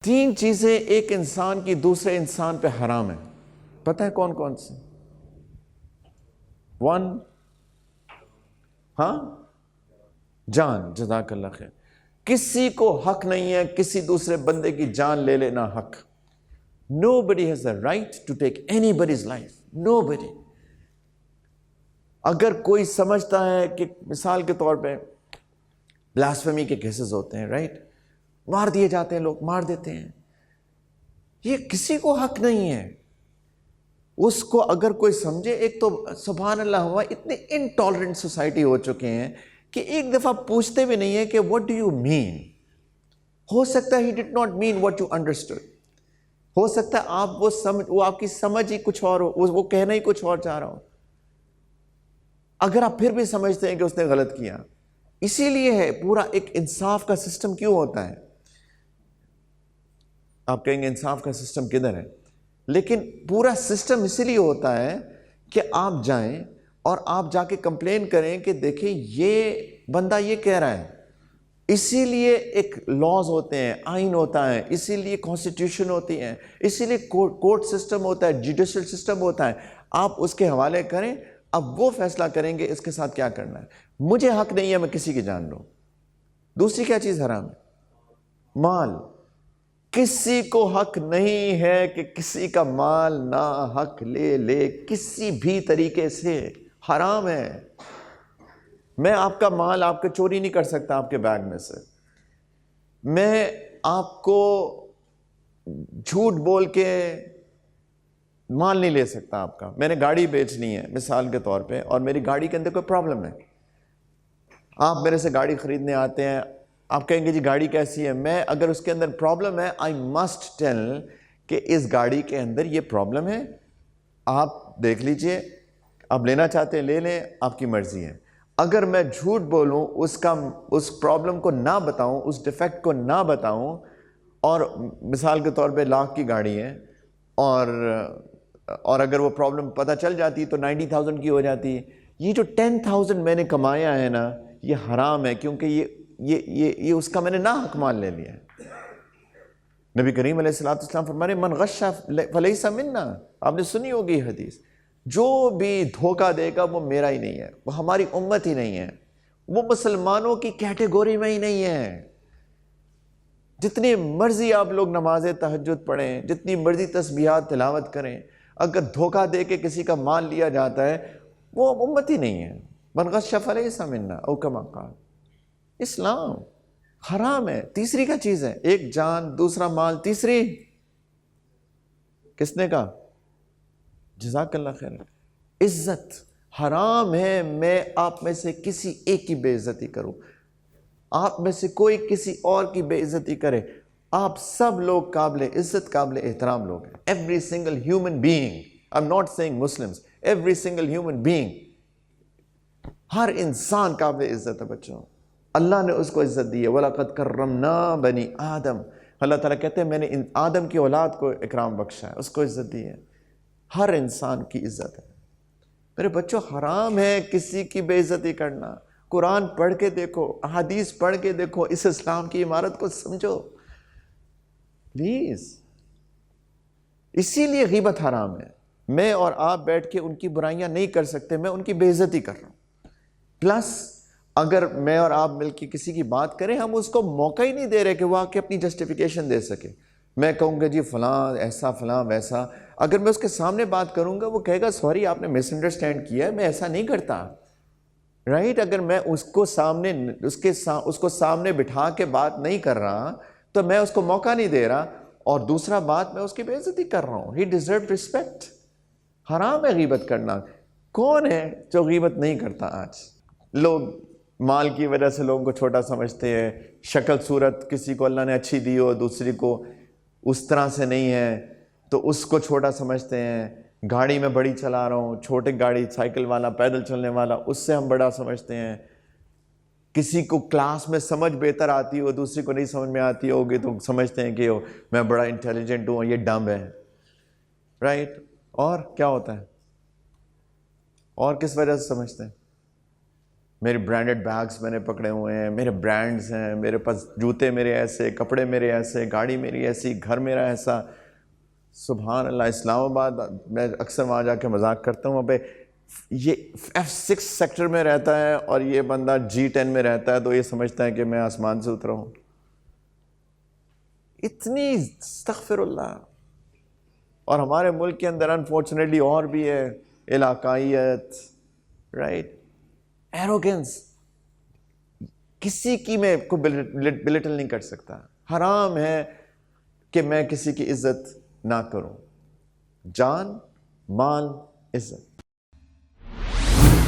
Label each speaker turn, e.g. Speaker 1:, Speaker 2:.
Speaker 1: 3 چیزیں ایک انسان کی دوسرے انسان پہ حرام ہیں. پتہ ہے کون کون سی؟ 1 جان. جزاک اللہ خیر. کسی کو حق نہیں ہے کسی دوسرے بندے کی جان لے لینا. حق. Nobody has the right to take anybody's life. Nobody. اگر کوئی سمجھتا ہے کہ مثال کے طور پہ بلاسفیمی کے کیسز ہوتے ہیں، رائٹ، مار دیے جاتے ہیں، لوگ مار دیتے ہیں، یہ کسی کو حق نہیں ہے. اس کو اگر کوئی سمجھے، ایک تو سبحان اللہ ہوا اتنے انٹالرنٹ سوسائٹی ہو چکے ہیں کہ ایک دفعہ پوچھتے بھی نہیں ہے کہ what do you mean. ہو سکتا ہے he did not mean what you understood. ہو سکتا ہے وہ آپ کی سمجھ ہی کچھ اور ہو، وہ کہنا ہی کچھ اور چاہ رہا ہو. اگر آپ پھر بھی سمجھتے ہیں کہ اس نے غلط کیا، اسی لیے ہے پورا ایک انصاف کا سسٹم کیوں ہوتا ہے. آپ کہیں گے انصاف کا سسٹم کدھر ہے؟ لیکن پورا سسٹم اسی لیے ہوتا ہے کہ آپ جائیں اور آپ جا کے کمپلین کریں کہ دیکھیں یہ بندہ یہ کہہ رہا ہے. اسی لیے ایک لاز ہوتے ہیں، آئین ہوتا ہے، اسی لیے کانسٹیٹیوشن ہوتی ہے، اسی لیے کورٹ سسٹم ہوتا ہے، جوڈیشل سسٹم ہوتا ہے. آپ اس کے حوالے کریں، اب وہ فیصلہ کریں گے اس کے ساتھ کیا کرنا ہے. مجھے حق نہیں ہے میں کسی کی جان لوں. دوسری کیا چیز حرام ہے؟ مال. کسی کو حق نہیں ہے کہ کسی کا مال نا حق لے کسی بھی طریقے سے. حرام ہے. میں آپ کا مال آپ کے چوری نہیں کر سکتا آپ کے بیگ میں سے. میں آپ کو جھوٹ بول کے مال نہیں لے سکتا آپ کا. میں نے گاڑی بیچنی ہے مثال کے طور پہ، اور میری گاڑی کے اندر کوئی پرابلم ہے، آپ میرے سے گاڑی خریدنے آتے ہیں، آپ کہیں گے جی گاڑی کیسی ہے. میں اگر اس کے اندر پرابلم ہے، آئی مسٹ ٹیل کہ اس گاڑی کے اندر یہ پرابلم ہے، آپ دیکھ لیجئے، آپ لینا چاہتے ہیں لے لیں، آپ کی مرضی ہے. اگر میں جھوٹ بولوں، اس پرابلم کو نہ بتاؤں، اس ڈیفیکٹ کو نہ بتاؤں، اور مثال کے طور پہ لاکھ کی گاڑی ہے اور اگر وہ پرابلم پتہ چل جاتی تو 90,000 کی ہو جاتی. یہ جو 10,000 میں نے کمایا ہے نا، یہ حرام ہے، کیونکہ یہ اس کا میں نے ناحق مال لے لیا ہے. نبی کریم علیہ السلام فرمانے من غش فلیس منا. آپ نے سنی ہوگی حدیث، جو بھی دھوکہ دے گا وہ میرا ہی نہیں ہے، وہ ہماری امت ہی نہیں ہے، وہ مسلمانوں کی کیٹیگوری میں ہی نہیں ہے. جتنی مرضی آپ لوگ نماز تہجد پڑھیں، جتنی مرضی تسبیحات تلاوت کریں، اگر دھوکہ دے کے کسی کا مال لیا جاتا ہے وہ امت ہی نہیں ہے. من غش فلیس منا او کما قال. اسلام حرام ہے. تیسری کا چیز ہے، ایک جان، دوسرا مال، تیسری کس نے کہا؟ جزاک اللہ خیر. عزت. حرام ہے میں آپ میں سے کسی ایک کی بے عزتی کروں، آپ میں سے کوئی کسی اور کی بے عزتی کرے. آپ سب لوگ قابل عزت، قابل احترام لوگ ہیں. Every single human being. I am not seeing Muslims, every single human being. ہر انسان قابل عزت ہے بچوں. اللہ نے اس کو عزت دی ہے. وَلَقَدْ كَرَّمْنَا بَنِي آدم. اللہ تعالیٰ کہتے ہیں میں نے آدم کی اولاد کو اکرام بخشا ہے، اس کو عزت دی ہے. ہر انسان کی عزت ہے. میرے بچوں حرام ہے کسی کی بے عزتی کرنا. قرآن پڑھ کے دیکھو، احادیث پڑھ کے دیکھو، اس اسلام کی عمارت کو سمجھو پلیز. اسی لیے غیبت حرام ہے. میں اور آپ بیٹھ کے ان کی برائیاں نہیں کر سکتے، میں ان کی بے عزتی کر رہا ہوں. پلس اگر میں اور آپ مل کے کسی کی بات کریں، ہم اس کو موقع ہی نہیں دے رہے کہ وہ آ کے اپنی جسٹیفیکیشن دے سکے. میں کہوں گا جی فلاں ایسا فلاں ویسا، اگر میں اس کے سامنے بات کروں گا وہ کہے گا سوری آپ نے مس انڈرسٹینڈ کیا ہے، میں ایسا نہیں کرتا. رائٹ. اگر میں اس کو سامنے بٹھا کے بات نہیں کر رہا تو میں اس کو موقع نہیں دے رہا، اور دوسرا بات میں اس کی بے عزتی کر رہا ہوں. He deserve respect. حرام ہے غیبت کرنا. کون ہے جو غیبت نہیں کرتا؟ آج لوگ مال کی وجہ سے لوگوں کو چھوٹا سمجھتے ہیں. شکل صورت کسی کو اللہ نے اچھی دی ہو، دوسری کو اس طرح سے نہیں ہے تو اس کو چھوٹا سمجھتے ہیں. گاڑی میں بڑی چلا رہا ہوں، چھوٹی گاڑی، سائیکل والا، پیدل چلنے والا، اس سے ہم بڑا سمجھتے ہیں. کسی کو کلاس میں سمجھ بہتر آتی ہو، دوسری کو نہیں سمجھ میں آتی ہوگی تو سمجھتے ہیں کہ میں بڑا انٹیلیجنٹ ہوں، یہ ڈمب ہے. رائٹ. اور کیا ہوتا ہے؟ اور کس وجہ سے سمجھتے ہیں؟ میرے برانڈڈ بیگز میں نے پکڑے ہوئے ہیں, میرے برانڈز ہیں, میرے پاس جوتے میرے ایسے, کپڑے میرے ایسے, گاڑی میری ایسی, گھر میرا ایسا. سبحان اللہ. اسلام آباد میں اکثر وہاں جا کے مذاق کرتا ہوں, وہاں پہ یہ F6 سیکٹر میں رہتا ہے اور یہ بندہ G10 میں رہتا ہے, تو یہ سمجھتا ہے کہ میں آسمان سے اترا ہوں. اتنی استغفر اللہ. اور ہمارے ملک کے اندر انفارچونیٹلی اور بھی ہے علاقائیت, رائٹ, ایروگنس. کسی کی میں کو بلٹل نہیں کر سکتا. حرام ہے کہ میں کسی کی عزت نہ کروں. جان, مال, عزت.